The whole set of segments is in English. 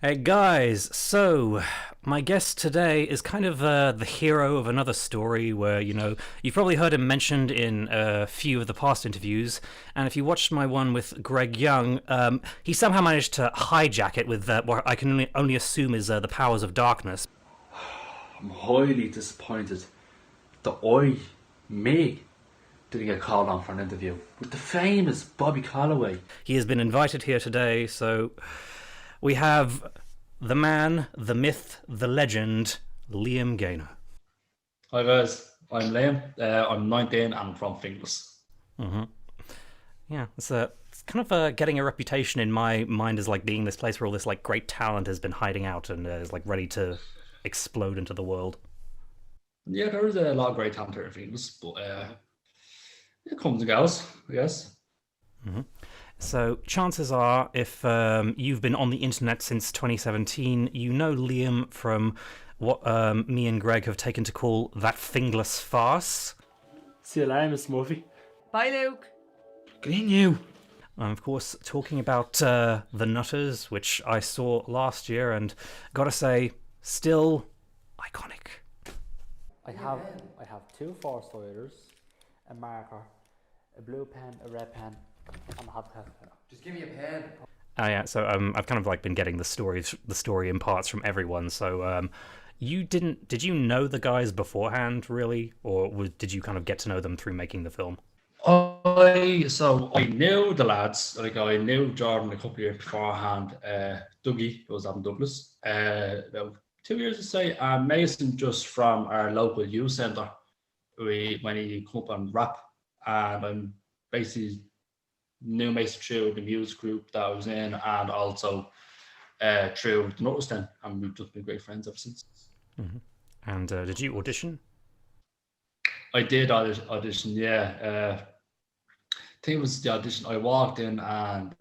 Hey guys, so my guest today is kind of the hero of another story where, you've probably heard him mentioned in a few of the past interviews, and if you watched my one with Greg Young, he somehow managed to hijack it with what I can only assume is the powers of darkness. I'm highly disappointed that me, didn't get called on for an interview with the famous Bobby Calloway. He has been invited here today, so we have the man, the myth, the legend, Liam Gaynor. Hi guys, I'm Liam. I'm 19 and I'm from Finglas. Mm-hmm. Yeah, it's kind of getting a reputation in my mind as like being this place where all this like great talent has been hiding out and is like ready to explode into the world. Yeah, there is a lot of great talent here in Finglas, but it comes and goes, I guess. Mm-hmm. So chances are, if you've been on the internet since 2017, you know Liam from what me and Greg have taken to call that Finglas farce. See you later, Miss Murphy. Bye, Luke. Green you. I'm, of course, talking about The Nutters, which I saw last year, and gotta say, still iconic. I have two force fighters, a marker, a blue pen, a red pen, and a hot pen. Just give me a pen. Oh yeah, so I've kind of like been getting the story in parts from everyone. So did you know the guys beforehand, really, or did you kind of get to know them through making the film? I knew the lads, like I knew Jordan a couple of years beforehand. Dougie was up in Douglas. About 2 years to say, and Mason just from our local youth centre. When he come up on rap, and I'm basically knew Mason through the music group that I was in, and also through the Notice then, and we've just been great friends ever since. Mm-hmm. And did you audition? I did audition, yeah. I think it was the audition. I walked in and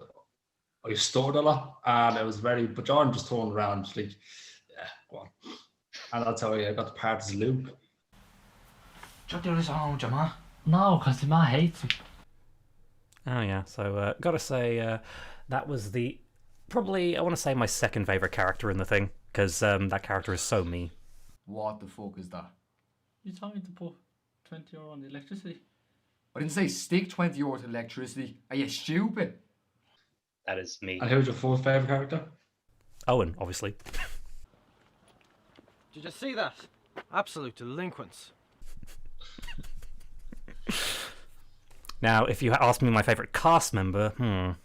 I stuttered a lot, and it was but Jordan just turned around, like, yeah, go on. And that's how I got the part as Luke. Do you do this on your ma? No, because my hates him. Oh yeah, so gotta say that was probably I want to say my second favorite character in the thing because that character is so me. What the fuck is that? You told me to put €20 on the electricity. I didn't say stick €20 to electricity. Are you stupid? That is me. And who's your fourth favourite character? Owen, obviously. Did you see that? Absolute delinquents. Now, if you ask me my favorite cast member, And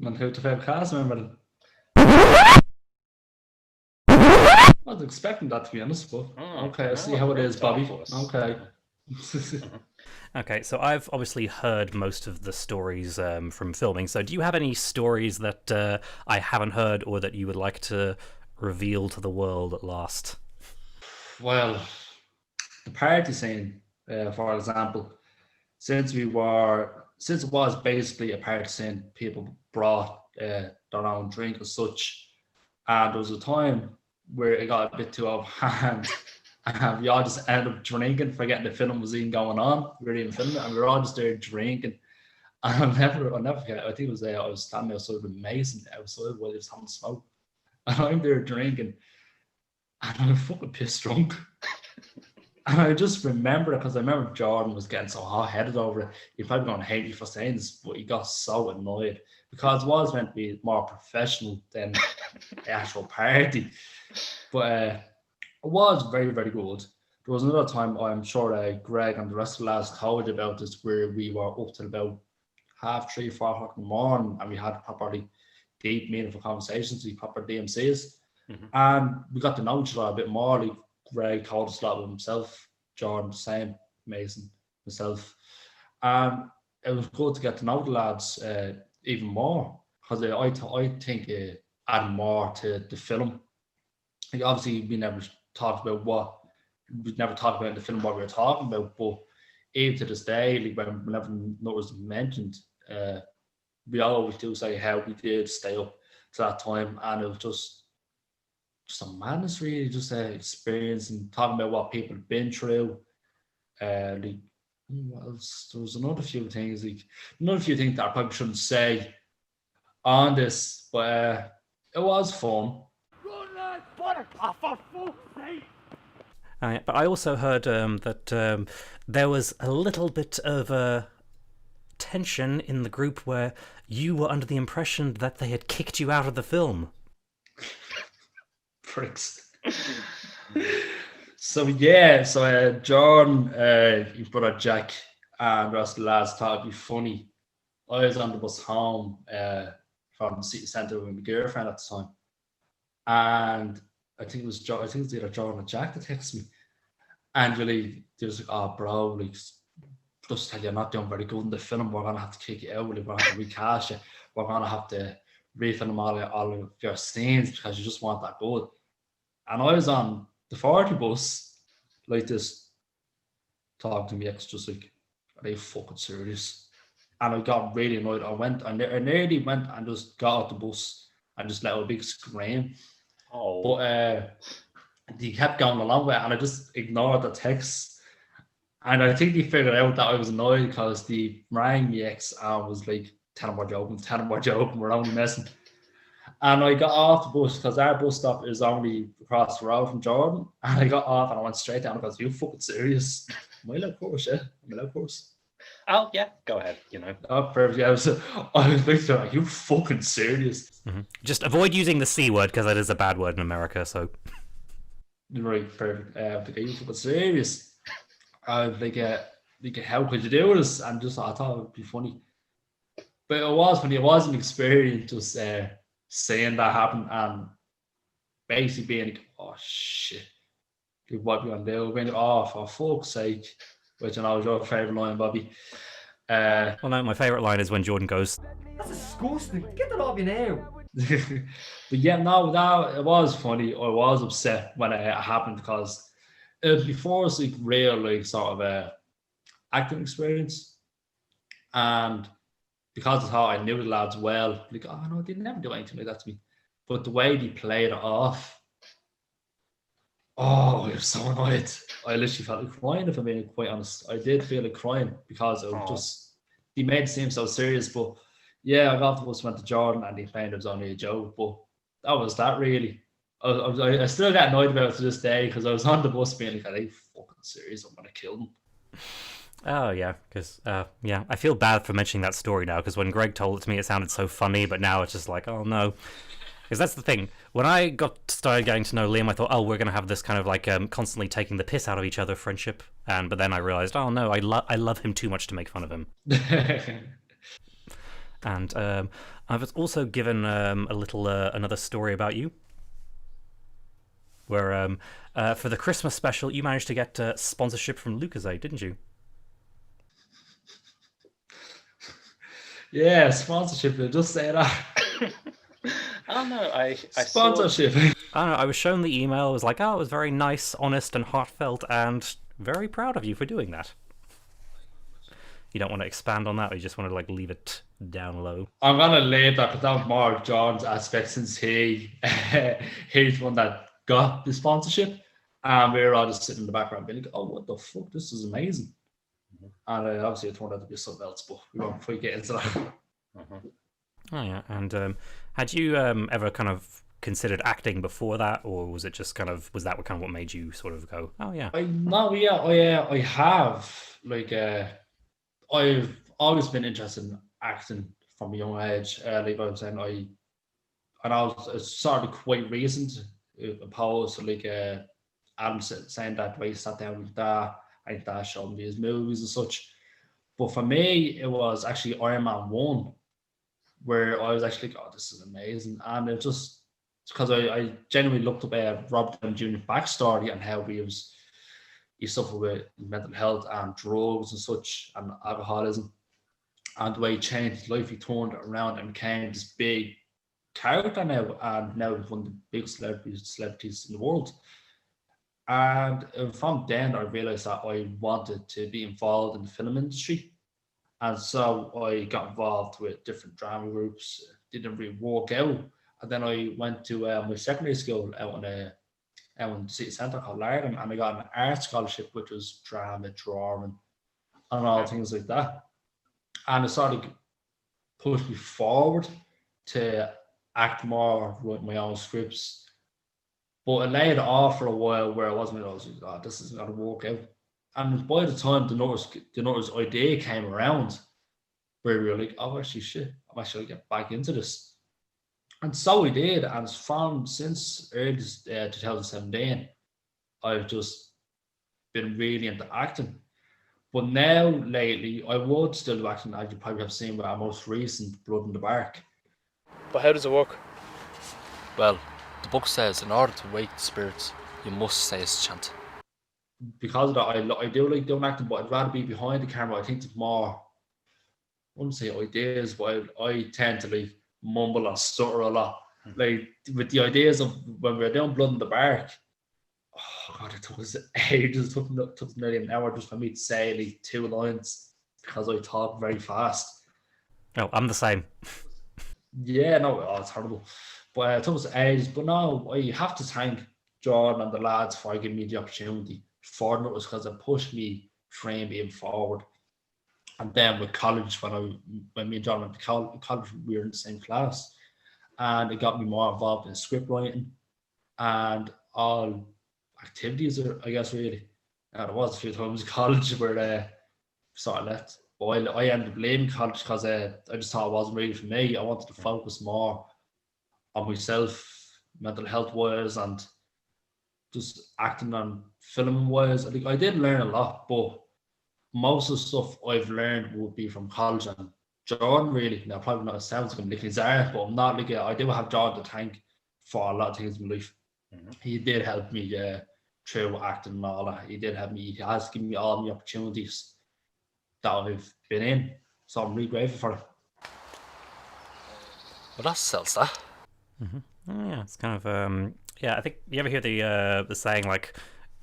who's your favourite cast member? I was expecting that, to be honest, but okay, I see how it is, Bobby. Okay. Okay, so I've obviously heard most of the stories from filming. So, do you have any stories that I haven't heard or that you would like to reveal to the world at last? Well, the party scene, for example, since it was basically a party scene, people brought their own drink as such, and there was a time where it got a bit too out of hand. And we all just ended up drinking, forgetting the film was even going on. We were even filming it, and we were all just there drinking. And I'll never forget. I think it was I was standing outside with Mason outside while he was having a smoke, and I'm there drinking, and I'm fucking pissed drunk. And I just remember it because I remember Jordan was getting so hot-headed over it. He probably going to hate me for saying this, but he got so annoyed because it was meant to be more professional than the actual party. But it was very, very good. There was another time, I'm sure Greg and the rest of the lads told you about this, where we were up till about 3:30, 4 o'clock in the morning, and we had properly deep, meaningful conversations with proper DMCs. Mm-hmm. And we got to know each other a bit more. Like Greg told us a lot about himself, Jordan the same, Mason, myself. And it was good to get to know the lads even more, because I think it added more to the film. Like obviously we never talked about in the film what we were talking about, but even to this day, like whenever it was mentioned, we always do say how we did stay up to that time, and it was just a madness, really, just experience and talking about what people have been through. Like what else? There was another few things that I probably shouldn't say on this, but it was fun. But I also heard that there was a little bit of tension in the group where you were under the impression that they had kicked you out of the film. Pricks. So Jordan, his brother Jack, and the rest of the lads thought it'd be funny. I was on the bus home from the city centre with my girlfriend at the time, and I think it was either Jordan or Jack that texted me, and really they was like, "Oh, bro, like, just tell you you're not doing very good in the film. We're gonna have to kick you out. We're gonna have to recast you. We're gonna have to refilm all of your scenes because you just weren't that good." And I was on the 40 bus, like this, talking to me ex, just like, "Are they fucking serious?" And I got really annoyed. I nearly went and just got out the bus and just let out a big scream. Oh. But they kept going along with it, and I just ignored the text. And I think they figured out that I was annoyed because they rang me ex and was like, tell him we're joking, we're only messing. And I got off the bus because our bus stop is only across the road from Jordan. And I got off and I went straight down because, "You fucking serious?" "Am I allowed course, yeah? Am I allowed course?" Oh, yeah, go ahead, Oh, perfect. Yeah, I was like, "You fucking serious?" Mm-hmm. Just avoid using the C word because that is a bad word in America, so. Right, perfect. Like, "Are you fucking serious?" I was like, "How could you do this?" And just, I thought it would be funny. But it was funny. It was an experience just seeing that happen and basically being like, "Oh, shit. Like, what we gonna do?" Being like, "Oh, for fuck's sake." Which I know is your favourite line, Bobby. Well, no, my favourite line is when Jordan goes, That's disgusting. Get that off you now. But yeah, no, that it was funny. I was upset when it happened because it was before it's like real, like sort of acting experience, and because I thought I knew the lads well, like, "Oh no, they never do anything like that to me." But the way they played it off, oh, I was so annoyed. I literally felt like crying, if I'm being quite honest. I did feel like crying because it was just, they made it seem so serious. But yeah, I got the bus, went to Jordan, and he claimed it was only a joke. But that was that, really. I still get annoyed about it to this day because I was on the bus being like, "Are they fucking serious? I'm gonna kill them." oh, yeah, because, yeah, I feel bad for mentioning that story now, because when Greg told it to me, it sounded so funny, but now it's just like, oh, no. Because that's the thing. When I started getting to know Liam, I thought, oh, we're going to have this kind of like constantly taking the piss out of each other friendship. But then I realized, oh, no, I love him too much to make fun of him. And I was also given a little another story about you, where for the Christmas special, you managed to get sponsorship from Lucozade, didn't you? Yeah, sponsorship. Just say that. I don't know. I Sponsorship. I don't know. I was shown the email. It was like, oh, it was very nice, honest, and heartfelt, and very proud of you for doing that. You don't want to expand on that, or you just want to like leave it down low? I'm gonna leave that, but that more of John's aspect since he's the one that got the sponsorship, and we were all just sitting in the background being like, "Oh, what the fuck? This is amazing!" And obviously it turned out to be something else, but we won't quite get into that. Oh yeah, and had you ever kind of considered acting before that, or was it just kind of what made you sort of go, oh yeah? I have like I've always been interested in acting from a young age. Like I was saying, and I was it's sort of quite recent, opposed to like Adam saying that way, sat down with that, and that showed me his movies and such. But for me, it was actually Iron Man 1, where I was actually like, "Oh, this is amazing," and it just because I genuinely looked up Robert Downey Jr. backstory and how he suffered with mental health and drugs and such and alcoholism, and the way he changed his life, he turned it around and became this big character now, and now he's one of the biggest celebrities in the world. And from then, I realized that I wanted to be involved in the film industry. And so I got involved with different drama groups. Didn't really work out. And then I went to my secondary school out in the city centre called Larden, and I got an art scholarship, which was drama, drawing, and all things like that. And it sort of pushed me forward. to act more, write my own scripts. But it laid off for a while where I wasn't, I was like, oh, this isn't going to work out. And by the time the Nutters idea came around, where we were like, oh, actually, shit, I'm actually going to get back into this. And so we did. And from since early 2017, I've just been really into acting. But now, lately, I would still do acting, as you probably have seen with our most recent Blood in the Bark. But how does it work? Well, the book says in order to wake the spirits, you must say his chant. Because of that, I do like doing acting, but I'd rather be behind the camera. I think there's more, I wouldn't say ideas, but I tend to like mumble and stutter a lot. Like with the ideas of when we were doing Blood in the Bark, oh God, it took us ages. It took nearly an hour just for me to say like 2 lines because I talk very fast. Oh, I'm the same. Yeah, no, it's horrible. But it took us ages. But no, I have to thank Jordan and the lads for giving me the opportunity. For it was because it pushed me, trained me forward. And then with college, when me and Jordan went to college, we were in the same class. And it got me more involved in script writing and all activities, I guess, really. And there was a few times in college where I sort of left. But I ended up leaving college because I just thought it wasn't really for me. I wanted to focus more on myself, mental health wise, and just acting and filming wise. I did learn a lot, but most of the stuff I've learned would be from college and Jordan, really. Now, probably not, it sounds like I'm licking his arse, but I'm not like I do have Jordan to thank for a lot of things in my life. He did help me through acting and all that. He did help me. He has given me all the opportunities that I've been in. So I'm really grateful for it. Well, that sells that. Oh, yeah, it's kind of yeah. I think you ever hear the saying like,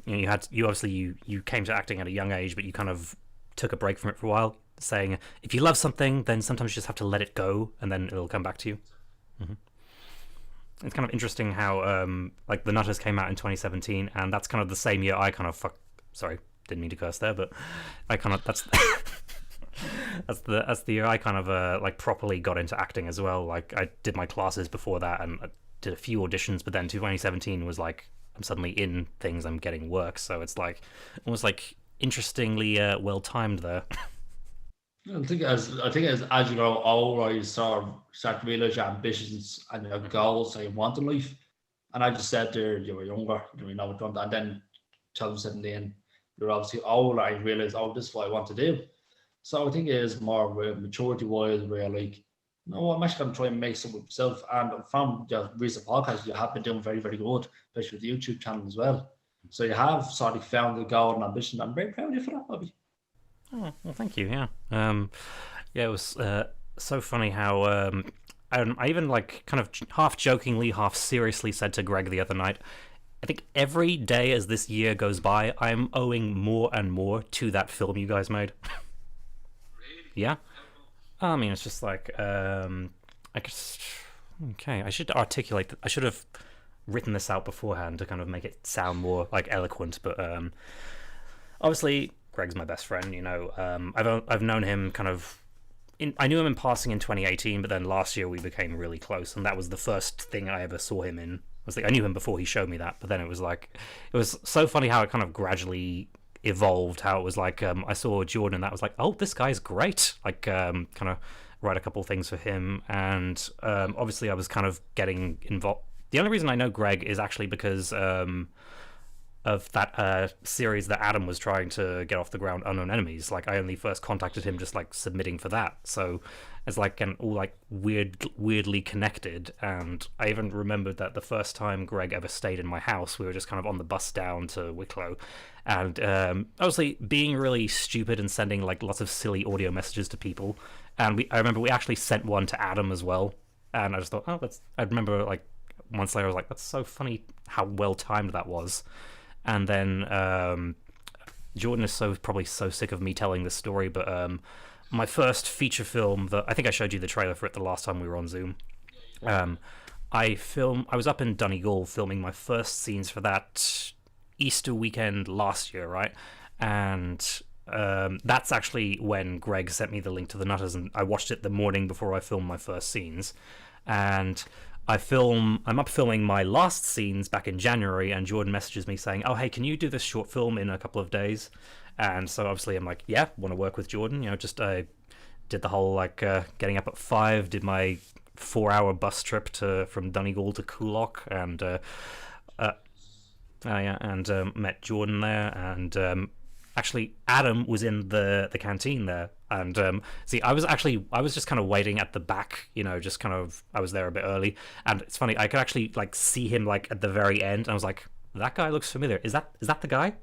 you know, you obviously came to acting at a young age, but you kind of took a break from it for a while. Saying if you love something, then sometimes you just have to let it go, and then it'll come back to you. It's kind of interesting how like the Nutters came out in 2017, and that's kind of the same year I kind of sorry, didn't mean to curse there, but I kind of that's the year I kind of like properly got into acting as well. Like I did my classes before that, and I did a few auditions, but then 2017 was like I'm suddenly in things, I'm getting work, so it's like almost like interestingly well timed there. I think as you grow older, you sort of start to realize your ambitions and your goals that you want in life. And I just said there, you were younger, you didn't know what you wanted, and then 2017, you're obviously older, and you realize, oh, this is what I want to do. So I think it is more maturity wise, where you're like, no, I'm actually going to try and make something with myself. And from your recent podcast, you have been doing very, very good, especially with the YouTube channel as well. So you have sort of found the goal and ambition. I'm very proud of you for that, Bobby. Oh, well, thank you. Yeah, yeah, it was so funny how I even like kind of half jokingly, half seriously said to Greg the other night, I think every day as this year goes by, I'm owing more and more to that film you guys made. Yeah, I mean, it's just like I guess okay, I should articulate that. I should have written this out beforehand to kind of make it sound more like eloquent, but obviously Greg's my best friend, you know. I've known him kind of I knew him in passing in 2018, but then last year we became really close, and that was the first thing I ever saw him in. I knew him before he showed me that, but then it was so funny how it kind of gradually evolved, how it was like I saw Jordan and that was like, oh, this guy's great, like kind of write a couple things for him, and obviously I was kind of getting involved. The only reason I know Greg is actually because of that series that Adam was trying to get off the ground, Unknown Enemies. Like I only first contacted him just like submitting for that, so it's like all like weirdly connected. And I even remembered that the first time Greg ever stayed in my house, we were just kind of on the bus down to Wicklow, and obviously being really stupid and sending like lots of silly audio messages to people. And I remember we actually sent one to Adam as well, and I just thought, oh, I remember like months later I was like, that's so funny how well timed that was. And then Jordan is probably so sick of me telling this story, but my first feature film that I think I showed you the trailer for it the last time we were on Zoom. I was up in Donegal filming my first scenes for that Easter weekend last year, right? And that's actually when Greg sent me the link to the Nutters, and I watched it the morning before I filmed my first scenes. and I'm up filming my last scenes back in January, and Jordan messages me saying, "Oh, hey, can you do this short film in a couple of days?" And so obviously I'm like, "Yeah, want to work with Jordan." Just I did the whole like getting up at 5, did my 4-hour bus trip from Donegal to Coolock, and met Jordan there, and actually Adam was in the canteen there, and see, I was just kind of waiting at the back, just kind of, I was there a bit early, and it's funny, I could actually like see him like at the very end, and I was like, that guy looks familiar. Is that the guy?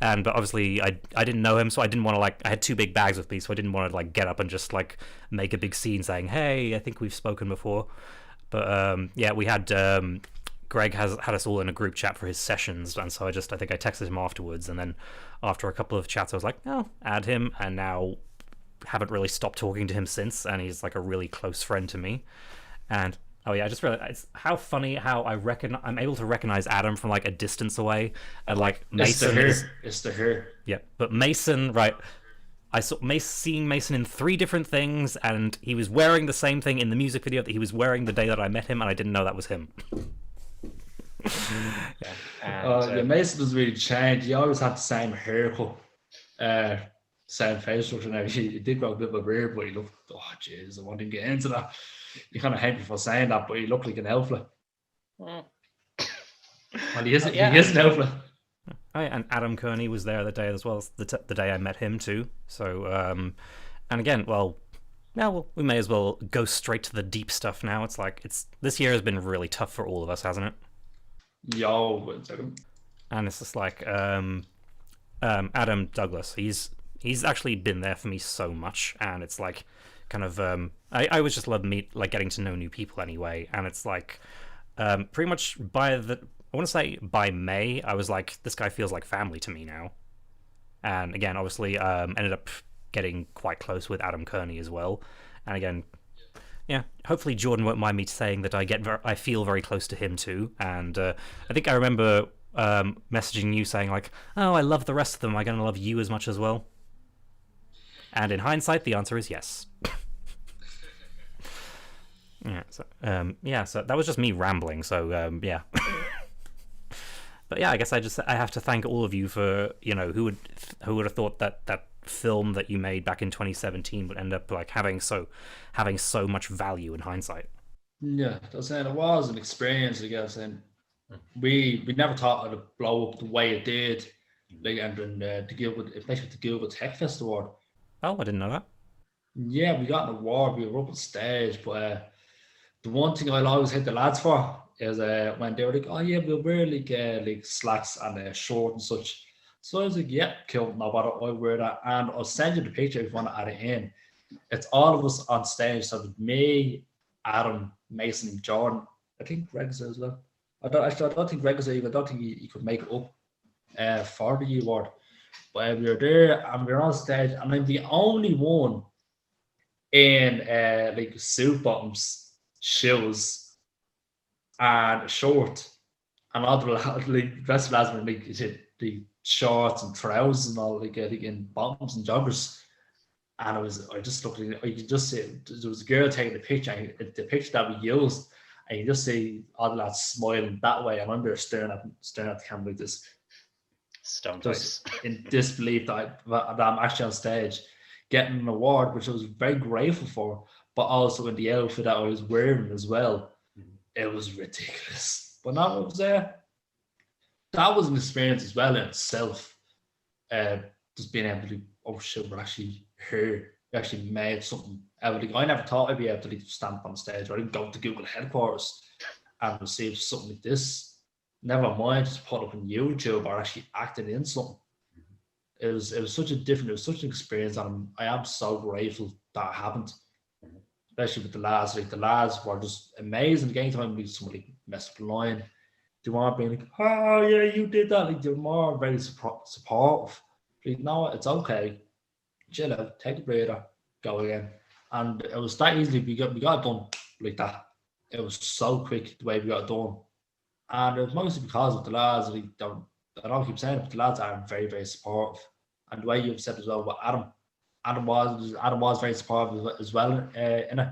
But obviously I didn't know him, so I didn't want to like, I had 2 big bags with me, so I didn't want to like get up and just like make a big scene saying, "Hey, I think we've spoken before." But yeah, we had Greg had us all in a group chat for his sessions, and so I think I texted him afterwards, and then after a couple of chats I was like, "Oh, add him," and now haven't really stopped talking to him since, and he's like a really close friend to me. And oh yeah, I just realized it's how funny how I'm able to recognize Adam from like a distance away, and like Mason It's the hair. Yeah, but Mason, right? I saw seeing Mason in 3 different things, and he was wearing the same thing in the music video that he was wearing the day that I met him, and I didn't know that was him. Mason doesn't really change. He always had the same haircut, same face structure. Now he did grow a bit of a beard, but he looked, oh jeez, I want him to get into that. You kind of hate me for saying that, but he looked like an elflet. Well, he is an elflet. Oh, yeah, and Adam Kearney was there the day as well, the day I met him too. So, and again, well, we may as well go straight to the deep stuff now. It's like this year has been really tough for all of us, hasn't it? And it's just like Adam Douglas. He's actually been there for me so much, and it's like kind of I always just love getting to know new people anyway, and it's like pretty much I want to say by May I was like, this guy feels like family to me now. And again, obviously ended up getting quite close with Adam Kearney as well, and again, yeah, hopefully Jordan won't mind me saying that I feel very close to him too. And I think I remember messaging you saying like, "Oh, I love the rest of them. Am I going to love you as much as well?" And in hindsight, the answer is yes. So that was just me rambling. So yeah. But yeah, I guess I have to thank all of you for, who would have thought that film that you made back in 2017 would end up like having so much value in hindsight. Yeah, that's it. It was an experience, I guess, and we never thought it would blow up the way it did. Like, and then the Google Tech Fest Award. Oh, I didn't know that. Yeah, we got an award. We were up on stage, but the one thing I'll always hit the lads for is when they were like, "Oh yeah, we'll wear like slacks and a short and such." So I was like, "Yeah, cool, no bother, I'll wear that, and I'll send you the picture if you want to add it in." It's all of us on stage, so it's me, Adam, Mason, Jordan. I think Greg's there as well. I don't think Greg was there. I don't think he could make it up for the award. But we were there and we were on stage, and I'm the only one in like suit bottoms, shoes, and a short, and all the rest of the lads were like the shorts and trousers and all, like in bottoms and joggers. And I just looked, you could just see there was a girl taking the picture, and the picture that we used, and you just see all the lads smiling that way, and I'm there staring at the camera like this, stone just in disbelief that I'm actually on stage getting an award, which I was very grateful for, but also in the outfit that I was wearing as well. It was ridiculous. But now it was that was an experience as well in itself. Just being able to, oh shit, we're actually here. We actually made something. I never thought I'd be able to stand on stage, or I didn't go to Google headquarters and receive something like this. Never mind just put up on YouTube or actually acting in something. It was such an experience, and I am so grateful that it happened. Especially with the lads. Like, the lads were just amazing. Getting time to somebody mess up the line, they weren't being like, "Oh yeah, you did that." Like, they were more very supportive. Like, "No, it's okay. Chill out, take a breather, go again." And it was that easily. We got it done like that. It was so quick the way we got it done, and it was mostly because of the lads. Like, I don't keep saying it, but the lads are very, very supportive. And the way you've said as well, but Adam was very supportive as well in it.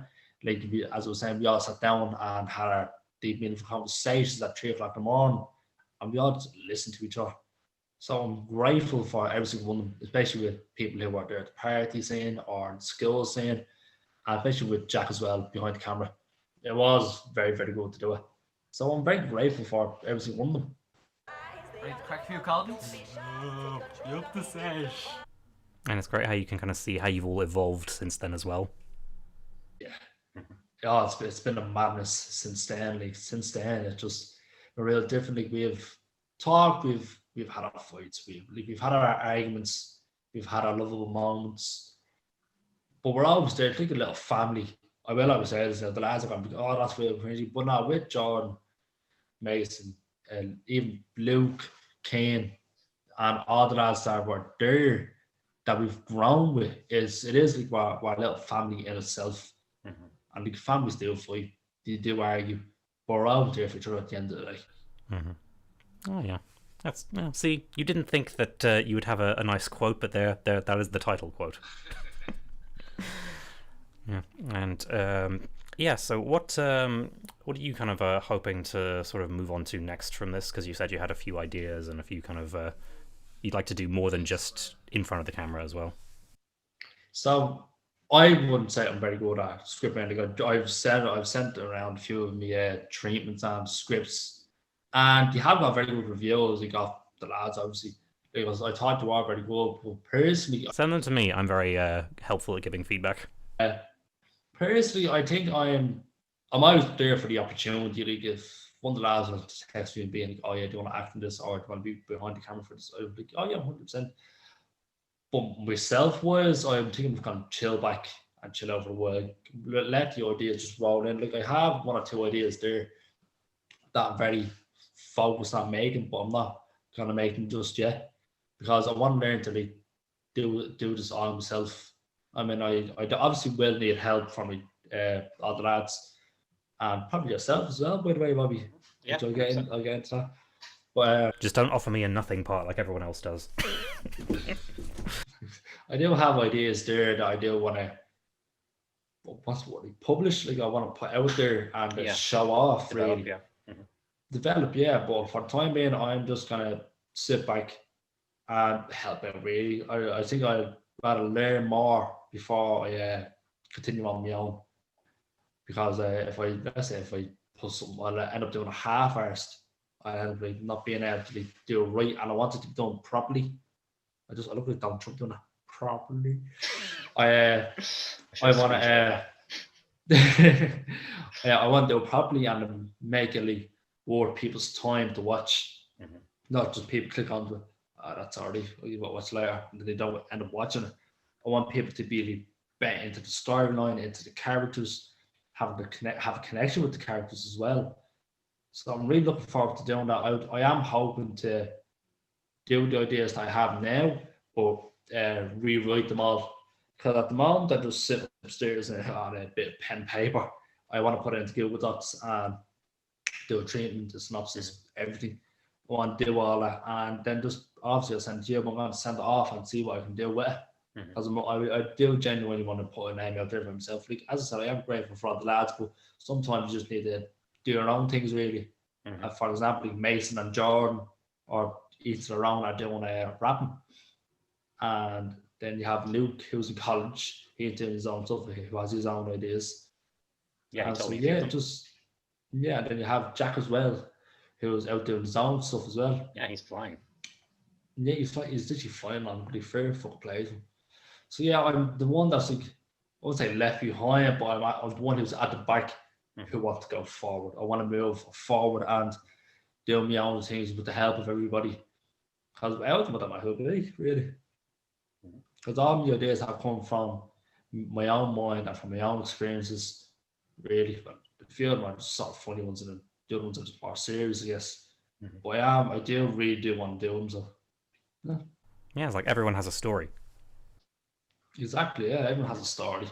like as I was saying, we all sat down and had our deep meaningful conversations at 3 o'clock in the morning, and we all just listened to each other. So I'm grateful for every single one of them, especially with people who were there at the party scene or in school scene, and especially with Jack as well behind the camera. It was very, very good to do it. So I'm very grateful for every single one of them. Ready to crack a few caldons? Yup, the sesh. And it's great how you can kind of see how you've all evolved since then as well. Yeah, it's been a madness since then. Like since then, it's just a real different. Like we've talked, we've had our fights, we've had our arguments, we've had our lovable moments, but we're always there. It's like a little family. I will always say this: the lads are going to be, oh, that's real crazy, but now with Jordan, Mason, and even Luke, Kane, and all the lads that were there that we've grown with, it is like our little family in itself. And like families do fight, they do argue, but we're always there for each other at the end of the day. Oh yeah, that's see, you didn't think that you would have a nice quote, but there, that is the title quote. Yeah, and yeah. So what are you kind of hoping to sort of move on to next from this? Because you said you had a few ideas and a few kind of you'd like to do more than just in front of the camera as well. So I wouldn't say I'm very good at script writing. I've sent around a few of my treatments and scripts, and you have got very good reviews. You got the lads, obviously, because I thought you are very good. But personally, Send them to me. I'm very helpful at giving feedback. personally, I think I'm always there for the opportunity. Like if one of the lads will text me and being like, "Oh yeah, do you want to act in this, or do you want to be behind the camera for this?" I'd be like, "Oh yeah, 100%." But myself was, I'm thinking of kind of chill back and chill out for a while. Let the ideas just roll in. Like I have one or two ideas there that I'm very focused on making, but I'm not gonna make them just yet because I want to learn to like do this all myself. I mean, I obviously will need help from me, all the lads, and probably yourself as well. By the way, Bobby, Yeah, I'll get into that. But Just don't offer me a nothing part like everyone else does. I do have ideas there that I do want to. What's the word? Publish? Like I want to put out there and Yeah. show off. Develop, Really yeah. develop, yeah. But for the time being, I'm just gonna sit back and help out. Really, I think I'd rather learn more before I continue on my own. Because if I let's say if I put something, I'll end up doing a half-arsed. I end up like not being able to like, do it right, and I want it to be done properly. I look like Donald Trump doing it properly. I want to. Yeah, I want to do it properly and make it like worth people's time to watch, not just people click onto it. That's already what watch later, and then they don't end up watching it. I want people to be like, bet into the storyline, into the characters, have a connection with the characters as well. So I'm really looking forward to doing that. I am hoping to do the ideas that I have now, but rewrite them all. Because at the moment, I just sit upstairs on a bit of pen and paper. I want to put it into Google Docs and do a treatment, a synopsis, everything. I want to do all that, and then just obviously I'll send it to you. But I'm going to send it off and see what I can do with it. Because I do genuinely want to put a name out there for myself. Like as I said, I am grateful for all the lads, but sometimes you just need to do your own things, really. For example, like Mason and Jordan, or each their own, are doing rapping, and then you have Luke, who's in college. He's doing his own stuff. He has his own ideas. Yeah, And totally. And then you have Jack as well, who's out doing his own stuff as well. Yeah, he's flying. Yeah, he's literally flying on pretty fair fucking plays. So yeah, I'm the one that's like, I won't say left behind, but I'm the one who's at the back who wants to go forward. I want to move forward and do my own things with the help of everybody. Because without them, I don't know who it'd be, really. Because all my ideas have come from my own mind and from my own experiences, really. But a few of them are just sort of funny ones, and then the other ones are just more serious, I guess. But I do really do want to do them, so. Yeah, it's like everyone has a story. Exactly, yeah. Everyone has a story,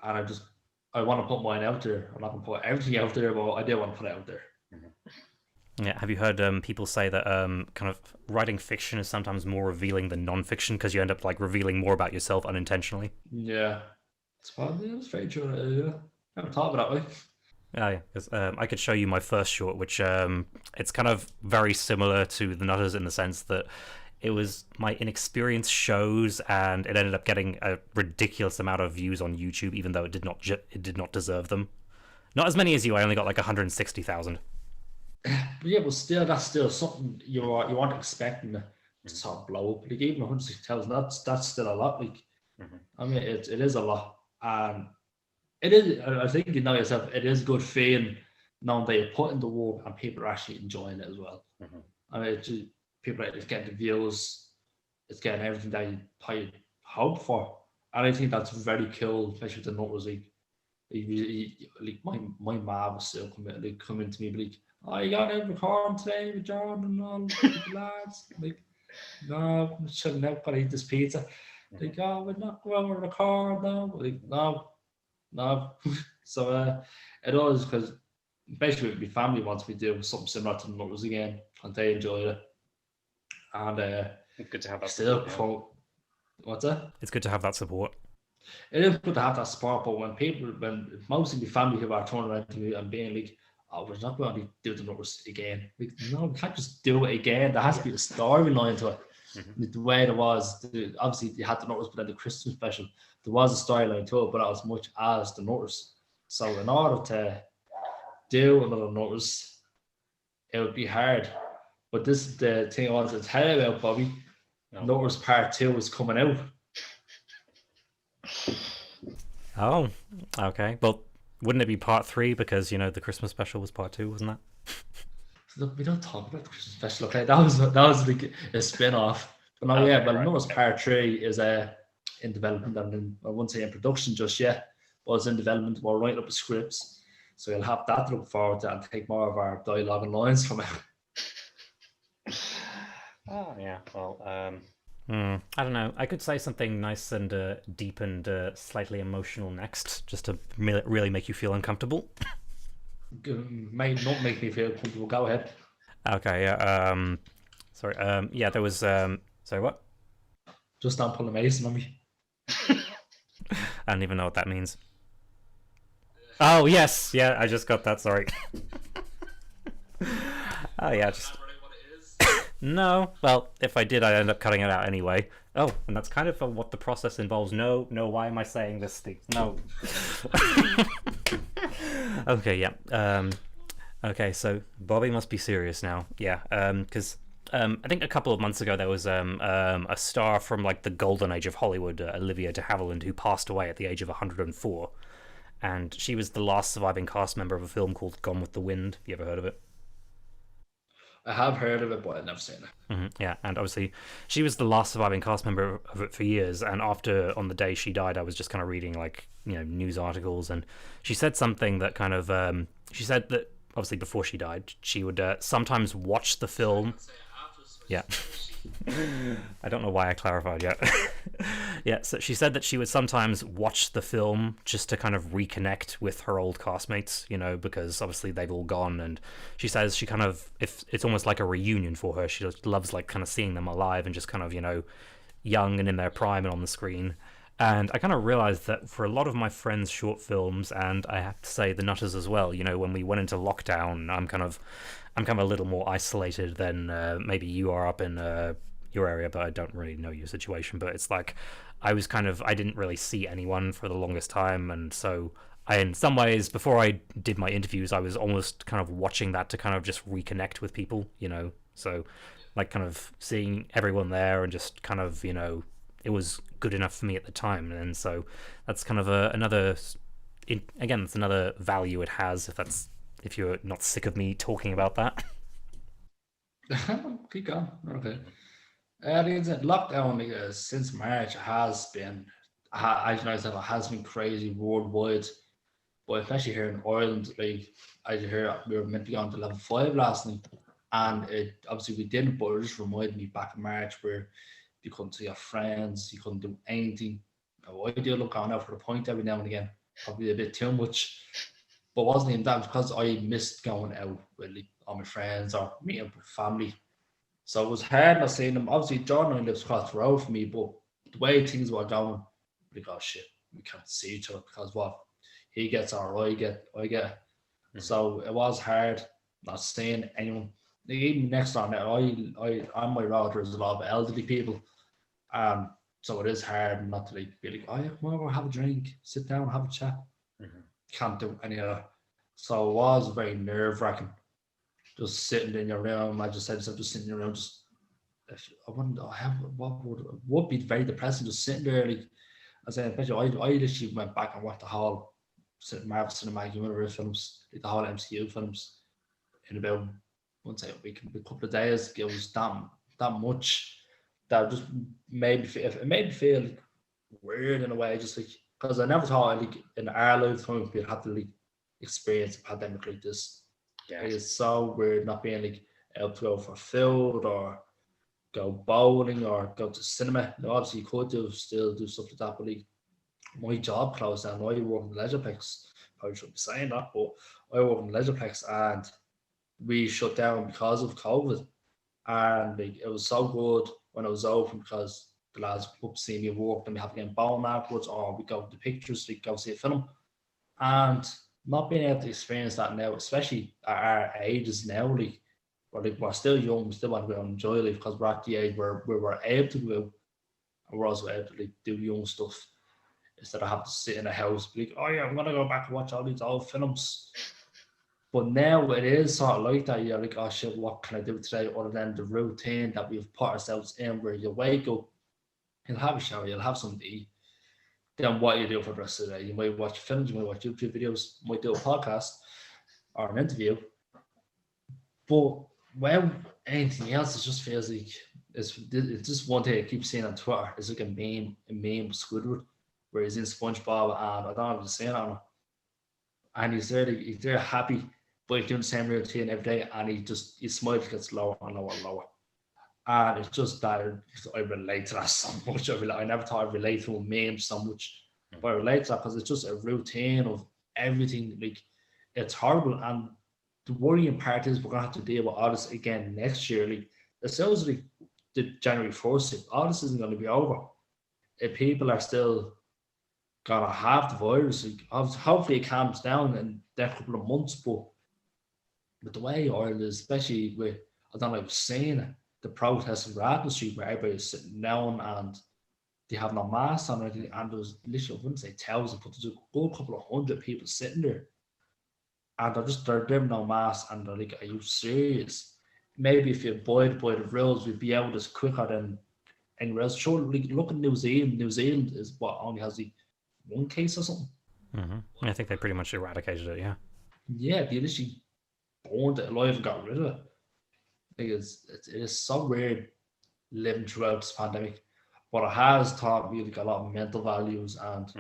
and I want to put mine out there. I'm not going to put everything out there, but I do want to put it out there. Yeah, have you heard people say that kind of writing fiction is sometimes more revealing than non-fiction because you end up like revealing more about yourself unintentionally? Yeah, it's very true. Yeah. Never thought about that way. Oh, yeah, 'cause, I could show you my first short, which it's kind of very similar to the Nutters in the sense that it was my inexperience shows, and it ended up getting a ridiculous amount of views on YouTube, even though it did not it did not deserve them. Not as many as you. I only got like 160,000. But yeah, but still, that's still something you aren't expecting to sort of blow up. Like even 160,000, that's still a lot. Like I mean, it is a lot, and it is. I think you know yourself. It is good feeling knowing that you put in the work and people are actually enjoying it as well. I mean, people are getting the views, it's getting everything that you probably hope for, and I think that's very cool, especially with the numbers. Like my mom was still coming to me, like, "Oh, you got to record today with Jordan and all the lads." Like, no, I'm chilling out, gotta eat this pizza. Like, oh, we're not going to record now. Like, no. So it was because basically my family wants me to do something similar to the numbers again, and they enjoyed it. And Good to have that still, support. what's that? It's good to have that support. It is good to have that support, but when mostly the family who are turning around to me and being like, "Oh, we're not going to do the numbers again." Like, no, we can't just do it again. There has to be a storyline to it. The way it was, obviously you had the numbers, but then the Christmas special, there was a storyline to it, but not as much as the numbers. So in order to do another numbers, it would be hard. But this is the thing I wanted to tell you about, Bobby. Numbers Part 2 is coming out. Oh, okay. Well, wouldn't it be Part 3 because you know the Christmas special was Part 2, wasn't that? Look, we don't talk about the Christmas special. Okay, that was like a spin-off. But no, yeah, well, Numbers Part 3 is in development, and I wouldn't say in production just yet, but it's in development. We're writing up the scripts, so you'll have that to look forward to and take more of our dialogue and lines from it. Oh, yeah. Well, I don't know. I could say something nice and deep and slightly emotional next, just to really make you feel uncomfortable. May not make me feel comfortable. Go ahead. Okay. Yeah. Sorry. Yeah. There was. Sorry. What? Just don't pull a Mason on me. I don't even know what that means. Oh yes. Yeah. I just got that. Sorry. Oh yeah. Just. No. Well, if I did, I'd end up cutting it out anyway. Oh, and that's kind of what the process involves. No. Why am I saying this thing? No. Okay. Yeah. Okay. So Bobby must be serious now. Yeah. Because I think a couple of months ago there was a star from like the golden age of Hollywood, Olivia de Havilland, who passed away at the age of 104, and she was the last surviving cast member of a film called Gone with the Wind. You ever heard of it? I have heard of it, but I've never seen it. Yeah, and obviously she was the last surviving cast member of it for years, and after, on the day she died, I was just kind of reading like, you know, news articles, and she said something that kind of she said that obviously before she died she would sometimes watch the film. Yeah. I don't know why I clarified yet. Yeah, so she said that she would sometimes watch the film just to kind of reconnect with her old castmates, you know, because obviously they've all gone, and she says she kind of, if it's almost like a reunion for her, she just loves like kind of seeing them alive and just kind of, you know, young and in their prime and on the screen. And I kind of realized that for a lot of my friends' short films, and I have to say the Nutters as well, you know, when we went into lockdown, I'm kind of a little more isolated than maybe you are up in your area, but I don't really know your situation. But it's like I didn't really see anyone for the longest time, and so in some ways, before I did my interviews, I was almost kind of watching that to kind of just reconnect with people, you know. So like kind of seeing everyone there and just kind of, you know, it was good enough for me at the time, and so that's kind of it's another value it has if you're not sick of me talking about that. Keep going. Okay. I think it's lockdown because since March it has been, I know it has been crazy worldwide, but especially here in Ireland, like I hear we were meant to be on to level 5 last night, and it obviously we didn't, but it just reminded me back in March where you couldn't see your friends, you couldn't do anything. I do look going out for the point every now and again, probably a bit too much. But it wasn't even that, because I missed going out with like, all my friends or meeting up with family. So it was hard not seeing them. Obviously, Jordan lives across the road from me, but the way things were going, like, oh shit, we can't see each other because what? he gets or I get. So it was hard not seeing anyone. Like, even next door now, I on my road there's a lot of elderly people, so it is hard not to like be like, oh yeah, come over, have a drink, sit down, have a chat. Can't do any of that. So it was very nerve wracking, just sitting in your room. I just said to myself, just sitting in your room, just if I wouldn't I have what would be very depressing, just sitting there. Like I said, I literally went back and watched the whole Marvel Cinematic Universe films, like the whole MCU films, in about once a week, a couple of days. It was that much that just it made me feel like weird in a way, just like because I never thought like in our lifetime we'd have to like experience a pandemic like this. Yeah. Like, it's so weird not being like able to go for food or go bowling or go to cinema. Now, obviously, you could still do stuff like that, but like my job closed down. I work in the Leisureplex. Probably shouldn't be saying that, but I work in the Leisureplex and we shut down because of COVID. And like, it was so good when it was open because the lads would come up see me work and we have to get bowling afterwards, or we go to the pictures, we go see a film. And not being able to experience that now, especially at our ages now, we're still young, we still want to go and enjoy life because we're at the age where we're able to go out and we're also able to like, do young stuff instead of having to sit in a house be like, oh yeah, I'm gonna go back and watch all these old films. But now it is sort of like that. You're like, oh shit, what can I do today other than the routine that we've put ourselves in, where you wake up, you'll have a shower, you'll have something to eat. Then what you do for the rest of the day? You might watch films, you might watch YouTube videos, you might do a podcast or an interview. But when anything else, it just feels like it's just one thing I keep seeing on Twitter. It's like a meme with Squidward, where he's in SpongeBob and I don't know if you've seen it or not. And he's there happy, but he's doing the same routine every day, and his smile gets lower and lower and lower. And it's just that I relate to that so much. I never thought I'd relate to a meme so much, but I relate to that because it's just a routine of everything. Like, it's horrible, and the worrying part is we're gonna have to deal with all this again next year. Like, it sounds like the January 1st, all this isn't gonna be over. If people are still gonna have the virus, like, hopefully it calms down in the next couple of months, but with the way Ireland is, especially with, I don't know if you've seen it, the protests in Bradley Street where everybody's sitting down and they have no masks on, and there's literally, I wouldn't say thousands, but there's a good couple of hundred people sitting there, and they're giving no masks, and they're like, are you serious? Maybe if you abide by the rules, we'd be able to quicker than anywhere else. Sure, like, look at New Zealand. New Zealand is what only has the one case or something. I think they pretty much eradicated it. Yeah. Yeah, they literally burned it alive and got rid of it. Because it is so weird living throughout this pandemic, but it has taught me like a lot of mental values and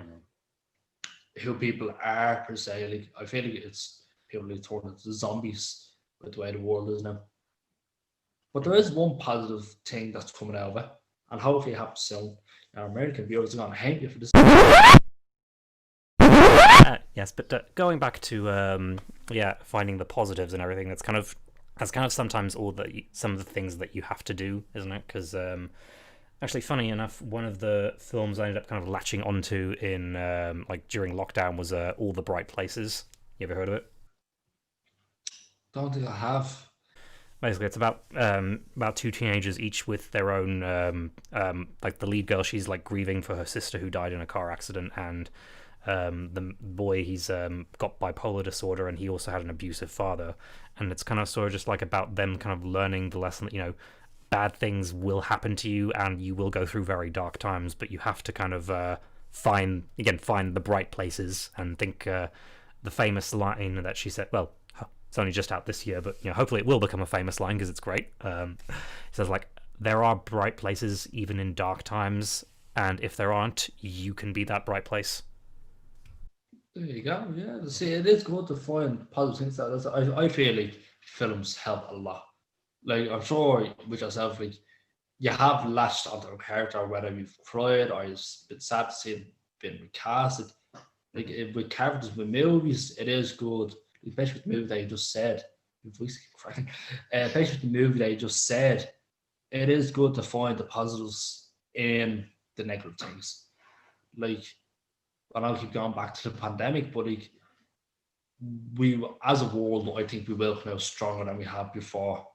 who people are per se. Like, I feel like it's people who turn into zombies with the way the world is now. But there is one positive thing that's coming out of it, and hopefully it happens soon. Our American viewers are going to hate you for this. Yes, but going back to finding the positives and everything, that's kind of sometimes some of the things that you have to do, isn't it? Because actually, funny enough, one of the films I ended up kind of latching onto in like during lockdown was All the Bright Places. You ever heard of it? Don't think I have. Basically, it's about two teenagers, each with their own like the lead girl, she's like grieving for her sister who died in a car accident, and the boy, he's got bipolar disorder, and he also had an abusive father. And it's kind of sort of just like about them kind of learning the lesson that, you know, bad things will happen to you and you will go through very dark times, but you have to kind of find the bright places. And think the famous line that she said, well, it's only just out this year, but, you know, hopefully it will become a famous line because it's great. It says, like, there are bright places even in dark times, and if there aren't, you can be that bright place. There you go. Yeah, see, it is good to find positive things. I feel like films help a lot. Like, I'm sure with yourself, like, you have latched onto a character, whether you've cried or you've been sad to see it been recasted. Like, with characters, with movies, it is good. Especially with the movie that you just said. Especially with the movie that you just said, it is good to find the positives in the negative things. Like, and I'll keep going back to the pandemic, but like we as a world, I think we will come out stronger than we have before.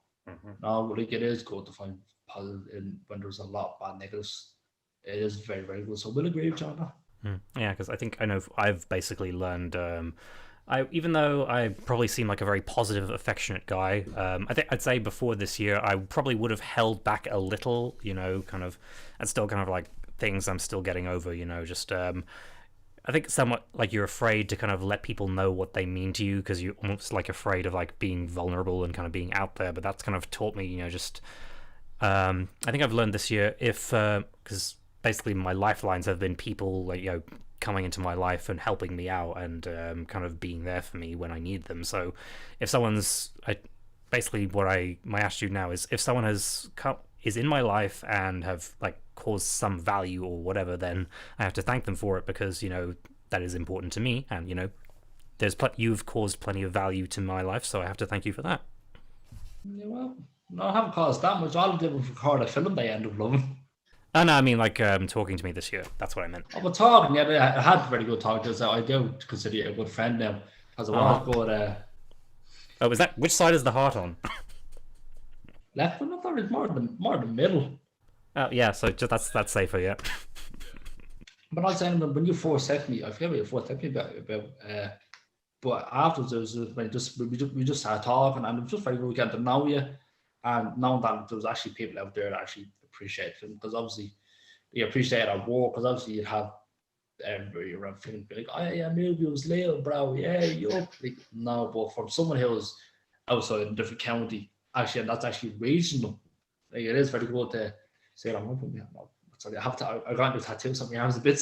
Now, like it is good to find positive when there's a lot of bad negatives. It is very, very good. So we'll agree with you on that. Yeah, because I know I've basically learned. Even though I probably seem like a very positive, affectionate guy, I'd say before this year I probably would have held back a little. Kind of, and still kind of like things I'm still getting over. Just I think somewhat like you're afraid to kind of let people know what they mean to you because you're almost like afraid of like being vulnerable and kind of being out there. But that's kind of taught me, just I think I've learned this year because basically my lifelines have been people like coming into my life and helping me out and kind of being there for me when I need them. So if someone's basically my attitude now is if someone is in my life and have like caused some value or whatever, then I have to thank them for it because that is important to me, and you've caused plenty of value to my life, so I have to thank you for that. Yeah, well, no, I haven't caused that much. All I did was record a film they end up loving. Oh no, I mean like talking to me this year. That's what I meant. Oh, but talking, yeah, I had very good talk. I do consider you a good friend now, as I was good. Oh, is that which side is the heart on? Left, but not that more the middle. Oh yeah, so just that's safer, yeah. But I was saying when you first said me, I forget what you first said me about. But afterwards, we just started talking, and it was just very good getting to know you, and knowing that there was actually people out there that actually appreciate film, because obviously you appreciate our work, because obviously you'd have everybody around film be like, oh yeah, maybe it was Leo, bro, yeah, you up. Like, no, but from someone who's outside in a different county, actually, and that's actually regional, like it is very good to say, I'm hoping, no, sorry, I got into tattoos on my arms a bit.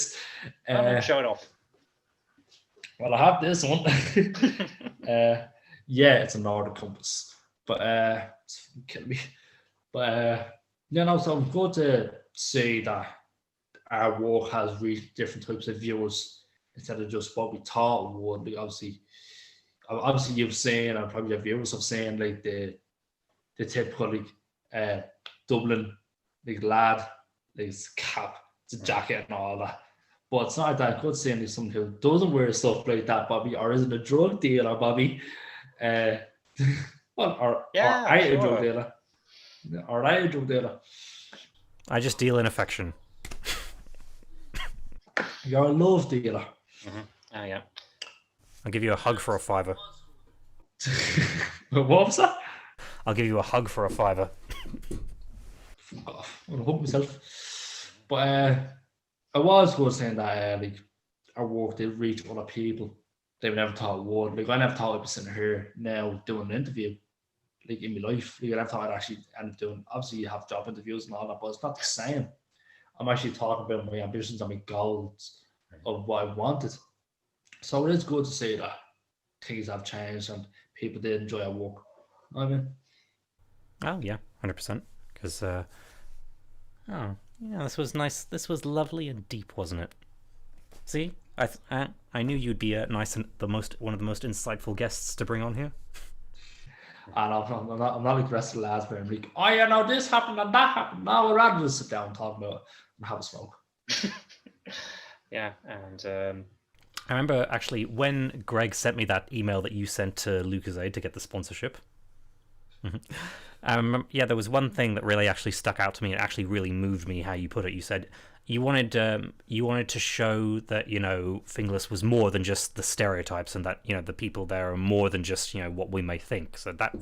Show it off. Well, I have this one. Yeah, it's a Northern Compass, but it's killing me. But so I'm good to say that our work has reached different types of viewers instead of just what we thought it would. Like obviously you've seen, and probably your viewers have seen, like the typical like Dublin like lad, like his cap, his jacket, and all that. But it's not that good seeing like someone who doesn't wear stuff like that, Bobby, or isn't a drug dealer, Bobby. Or I a drug dealer. Or I a drug dealer. I just deal in affection. You're a love dealer. Oh yeah. I'll give you a hug for a $5. What was that? I'll give you a hug for a $5. Fuck off. I'm gonna hug myself. But I was good saying that like our work did reach other people they never thought it would. Like I never thought I'd be sitting here now doing an interview like in my life. Like I never thought I'd actually end up doing, obviously you have job interviews and all that, but it's not the same. I'm actually talking about my ambitions and my goals of what I wanted. So it is good to see that things have changed and people did enjoy our work. You know what I mean? Oh yeah, 100%. Because this was nice. This was lovely and deep, wasn't it? See, I knew you'd be nice and one of the most insightful guests to bring on here. And I'm not like the rest of the lads where I'm like, oh yeah, no, this happened and that happened. No, I'd rather just sit down and talk about it and have a smoke. Yeah, and I remember actually when Greg sent me that email that you sent to Lucozade to get the sponsorship. There was one thing that really actually stuck out to me. It actually really moved me how you put it. You said you wanted to show that Finglas was more than just the stereotypes, and that the people there are more than just what we may think. So that,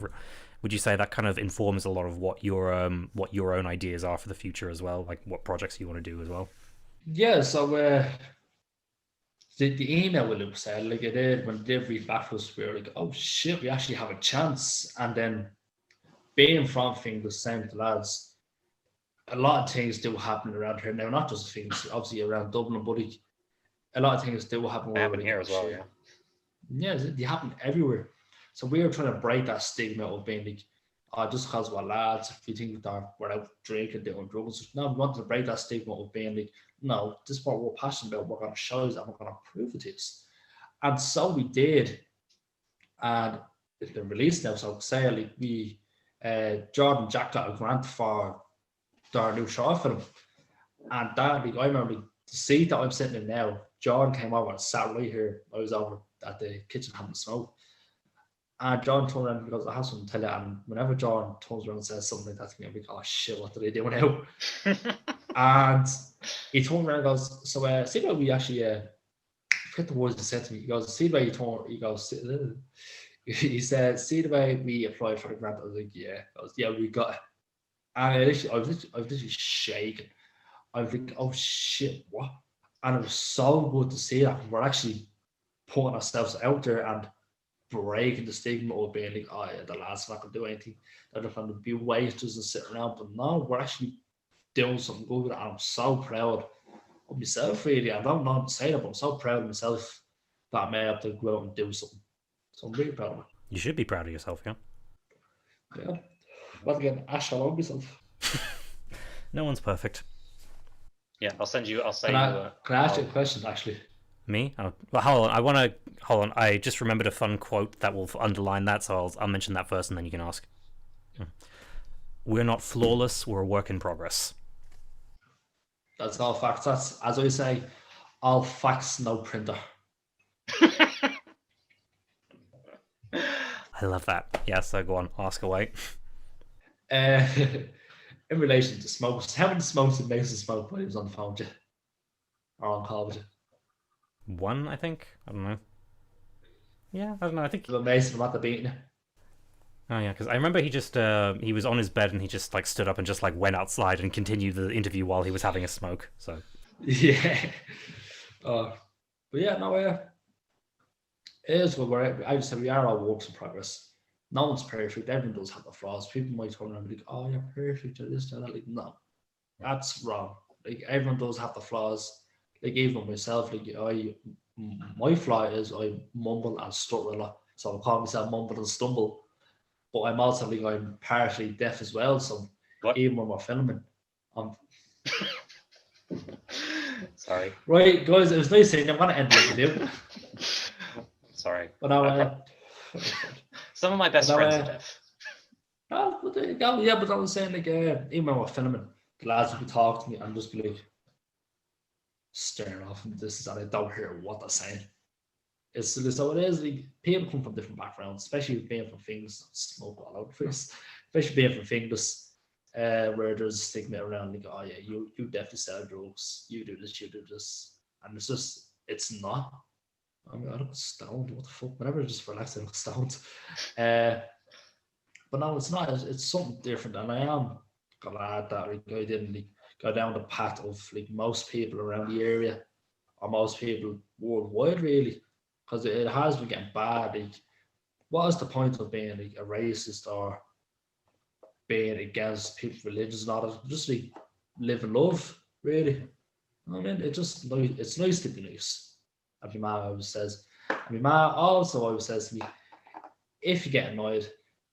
would you say that kind of informs a lot of what your own ideas are for the future as well, like what projects you want to do as well? Yeah. So the email with Luke said, like it did when they read back to us, we were like, oh shit, we actually have a chance. And then being from Finglas, same with the lads, a lot of things do happen around here now, not just things obviously around Dublin, but a lot of things do happen. They happen here as well, yeah. Yeah, they happen everywhere. So we were trying to break that stigma of being like, just because we're lads, if you think that we're out drinking, doing drugs. No, we wanted to break that stigma of being like, no, this is what we're passionate about. We're going to show you that, we're going to prove it is. And so we did. And it's been released now. So say like we, Jordan Jack got a grant for their new short film. And that, like, I remember the seat that I'm sitting in now, Jordan came over and sat right here. I was over at the kitchen having a smoke. And Jordan turned around and goes, I have something to tell you. And whenever Jordan turns around and says something like that to me, I'm like, oh shit, what did I do now? And he turned around and goes, so see why we actually, I forget the words he said to me. He goes, see the way he said, see the way we applied for the grant. I was like, yeah. I was, yeah, we got it. And I was literally shaking. I was like, oh shit, what? And it was so good to see that we're actually putting ourselves out there and breaking the stigma of being like, oh yeah, the lads not gonna do anything. They're just gonna be waiters and sit around. But no, we're actually doing something good with it. And I'm so proud of myself, really. I don't know how to say that, but I'm so proud of myself that I'm able to go out and do something. So I'm really proud of it. You should be proud of yourself, yeah? Yeah. But again, Ash, I love myself. No one's perfect. Yeah, I'll say Can I you. ask you a question, actually? Me? Oh, well, hold on. I just remembered a fun quote that will underline that, so I'll mention that first and then you can ask. We're not flawless, we're a work in progress. That's all facts. That's, as I say, all facts, no printer. I love that. Yeah, so go on, ask away. In relation to smokes, how many smokes did Mason smoke when he was on the phone with you? Or on call with you? One, I think. I don't know. Yeah, I don't know. I think. But Mason, what the beating you? Oh yeah, because I remember he just he was on his bed and he just like stood up and just like went outside and continued the interview while he was having a smoke. So. Yeah. But yeah, no, it is good. I just said we are all works in progress. No one's perfect. Everyone does have their flaws. People might come around and be like, "Oh, you're perfect," or this, or that. Like, no, that's wrong. Like, everyone does have the flaws. Like, even myself, like, my flaw is I mumble and stutter a lot. So I call myself mumble and stumble. But I'm also like, I'm partially deaf as well. So even when we're filming, I'm Sorry. right, guys. It was nice seeing you. I'm gonna end the video. Sorry. But now, some of my best friends are deaf. Oh, but there you go. Yeah, but I was saying, like, even when we're filming, the lads would be talking to me and just be like staring off, and this is that I don't hear what they're saying. It's so it is. Like, people come from different backgrounds, especially being from things smoke all over the place, especially being from Finglas, where there's stigma around, like, oh yeah, you definitely sell drugs, you do this, and it's not. I mean, I look stoned. What the fuck? Whenever I just relax, I look stoned. But no, it's not. It's something different, and I am glad that like, I didn't like, go down the path of like most people around the area, or most people worldwide, really, because it has been getting bad. Like, what is the point of being like a racist or being against people's religions and all that? Just like live and love, really. I mean, it's nice to be nice. And my mom always says, and my mom also always says to me, if you get annoyed,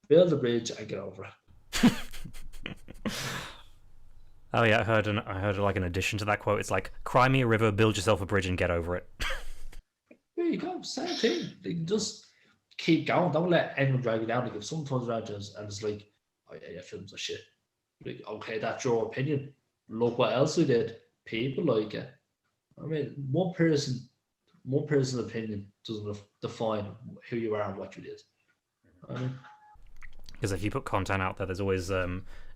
build a bridge and get over it. Oh yeah, I heard like an addition to that quote. It's like, cry me a river, build yourself a bridge and get over it. There you go, same thing. Like, just keep going. Don't let anyone drag you down. Like, if someone turns around to us and it's like, oh yeah, films are shit. Like, okay, that's your opinion. Look what else we did. People like it. I mean, one person's opinion doesn't define who you are and what you did. I mean, because if you put content out there, there's always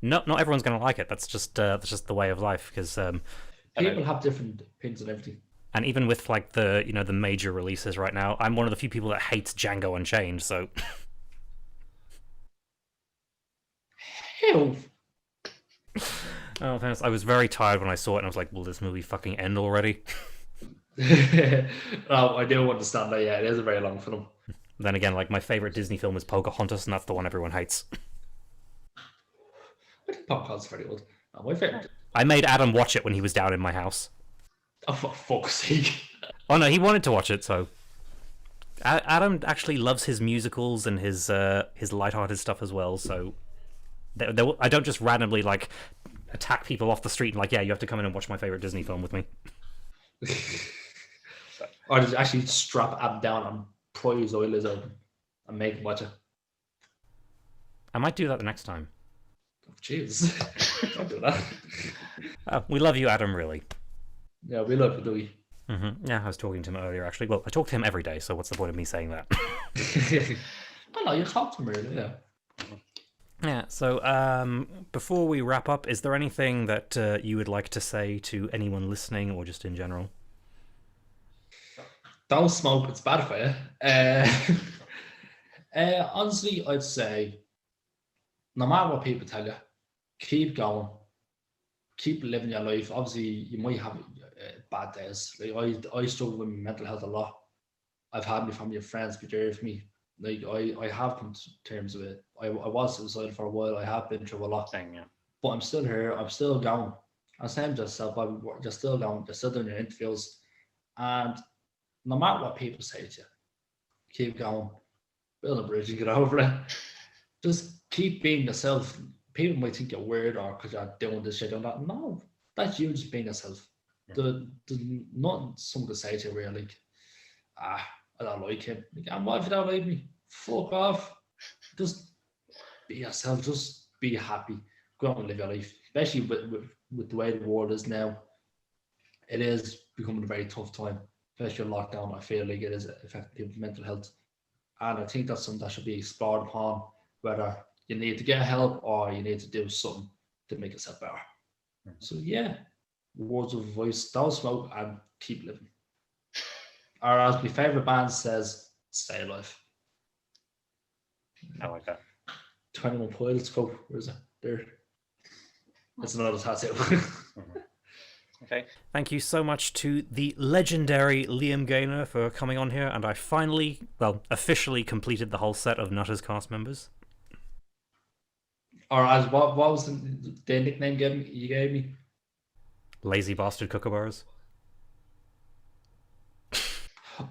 not everyone's going to like it. That's just the way of life. Because people have different opinions on everything. And even with like the the major releases right now, I'm one of the few people that hates Django Unchained. So, hell. Oh, thanks. I was very tired when I saw it, and I was like, "Will this movie fucking end already?" Oh, I do understand that. Yeah, it is a very long film. Then again, like, my favorite Disney film is Pocahontas, and that's the one everyone hates. I think Pocahontas is very good. Not my favorite. I made Adam watch it when he was down in my house. Oh, for fuck's sake! Oh no, he wanted to watch it. So Adam actually loves his musicals and his lighthearted stuff as well. So I don't just randomly like attack people off the street and like, yeah, you have to come in and watch my favorite Disney film with me. Or just actually strap Adam down and pry his eyelids open and make him watch it. I might do that the next time. Oh, jeez, don't do that. We love you, Adam. Really. Yeah, we love you, do we? Yeah, I was talking to him earlier, actually. Well, I talk to him every day, so what's the point of me saying that? I know you talked to him earlier, yeah. Yeah, so before we wrap up, is there anything that you would like to say to anyone listening or just in general? Don't smoke, it's bad for you. Honestly, I'd say no matter what people tell you, keep going, keep living your life. Obviously, you might have bad days. Like I struggle with my mental health a lot. I've had my family and friends be there for me. Like I have come to terms with it. I was suicidal for a while. I have been through a lot. Yeah. But I'm still here. I'm still going. I'm saying to yourself, you're still going. You're still doing your interviews. And no matter what people say to you, keep going. Build a bridge and get over it. Just keep being yourself. People might think you're weird or because you're doing this shit or that. No, that's you just being yourself. There's nothing someone to say to you where you're like, I don't like him. Like, and what if you don't like me? Fuck off. Just be yourself. Just be happy. Go out and live your life. Especially with the way the world is now. It is becoming a very tough time. Especially in lockdown. I feel like it is affecting people's mental health. And I think that's something that should be explored upon, whether you need to get help or you need to do something to make yourself better. So yeah, words of advice, don't smoke and keep living. Or as my favourite band says, stay alive. I like that. 21 Pilots quote, where is it? There. That's another tattoo. Okay. Thank you so much to the legendary Liam Gaynor for coming on here, and I finally, officially completed the whole set of Nutters cast members. Or as what was the nickname you gave me? Lazy bastard kookaburras.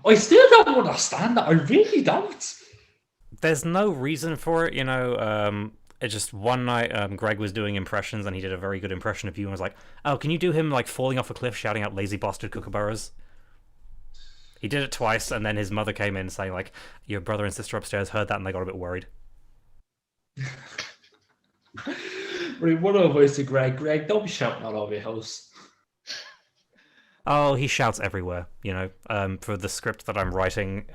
I still don't understand that. I really don't. There's no reason for it, It just one night, Greg was doing impressions, and he did a very good impression of you, and was like, "Oh, can you do him like falling off a cliff, shouting out lazy bastard kookaburras?" He did it twice, and then his mother came in saying like, "Your brother and sister upstairs heard that, and they got a bit worried." Right, what advice to Greg? Greg, don't be shouting all over your house. Oh, he shouts everywhere, For the script that I'm writing,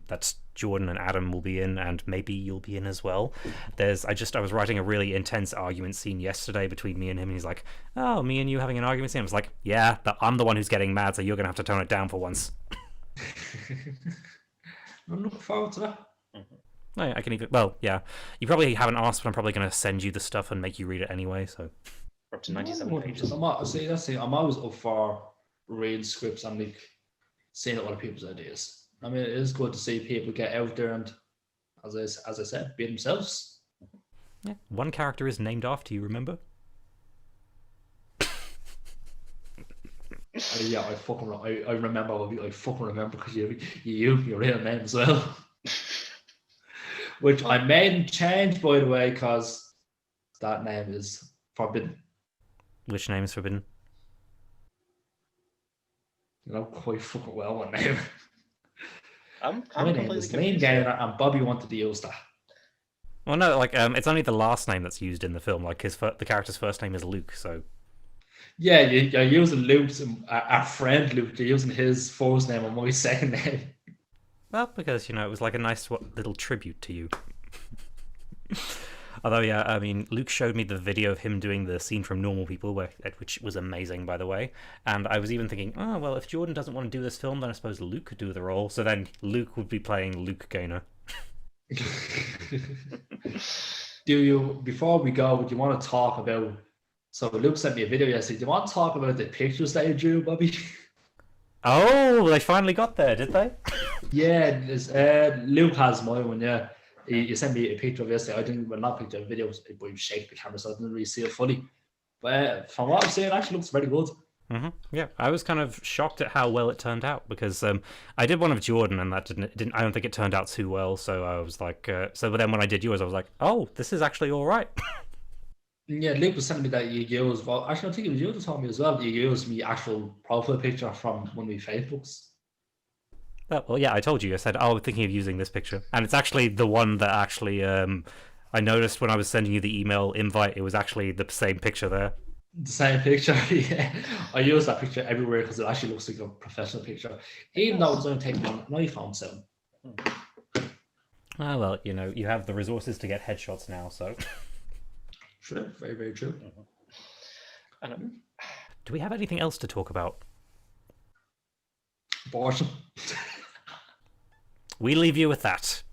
that's Jordan and Adam will be in, and maybe you'll be in as well. I was writing a really intense argument scene yesterday between me and him, and he's like, "Oh, me and you having an argument scene?" I was like, "Yeah, I'm the one who's getting mad, so you're gonna have to tone it down for once." I'm looking forward to that. I can even. Well, yeah. You probably haven't asked, but I'm probably gonna send you the stuff and make you read it anyway. So. Up to 97 pages. I'm always up for reading scripts and like seeing other people's ideas. I mean, it is good to see people get out there and, as I said, be themselves. Yeah, one character is named after you. Remember? Yeah, I remember. I fucking remember because you used your real name as well, which I made change, by the way, because that name is forbidden. Which name is forbidden? Quite fucking well one name. I'm My name is Liam Gaynor, and Bobby wanted to use that. Well, no, it's only the last name that's used in the film. Like the character's first name is Luke, so. Yeah, you're using Luke's, our friend Luke. You're using his first name and my second name. Well, because it was like a nice little tribute to you. Although, yeah, I mean, Luke showed me the video of him doing the scene from Normal People, which was amazing, by the way. And I was even thinking, oh, well, if Jordan doesn't want to do this film, then I suppose Luke could do the role. So then Luke would be playing Luke Gaynor. Before we go, do you want to talk about... So Luke sent me a video yesterday. Do you want to talk about the pictures that you drew, Bobby? Oh, they finally got there, did they? Yeah, Luke has my one, yeah. He sent me a picture of yesterday. I didn't, well, not a picture, a video, but he shake the camera, so I didn't really see it fully. But from what I'm seeing, it actually looks very good. Mm-hmm. Yeah, I was kind of shocked at how well it turned out, because I did one of Jordan, and that didn't. I don't think it turned out too well. So I was like, but then when I did yours, I was like, oh, this is actually all right. Yeah, Luke was telling me that you used. Well, actually, I think it was you that told me as well. You used my actual profile picture from one of my Facebooks. Well, yeah, I told you. I said, oh, I'm thinking of using this picture, and it's actually the one that actually I noticed when I was sending you the email invite. It was actually the same picture there. The same picture. Yeah. I use that picture everywhere because it actually looks like a professional picture, even though it's only taken on an iPhone 7. Ah, well, you know, you have the resources to get headshots now, so. True, very, very true. And Do we have anything else to talk about? Abortion. We leave you with that.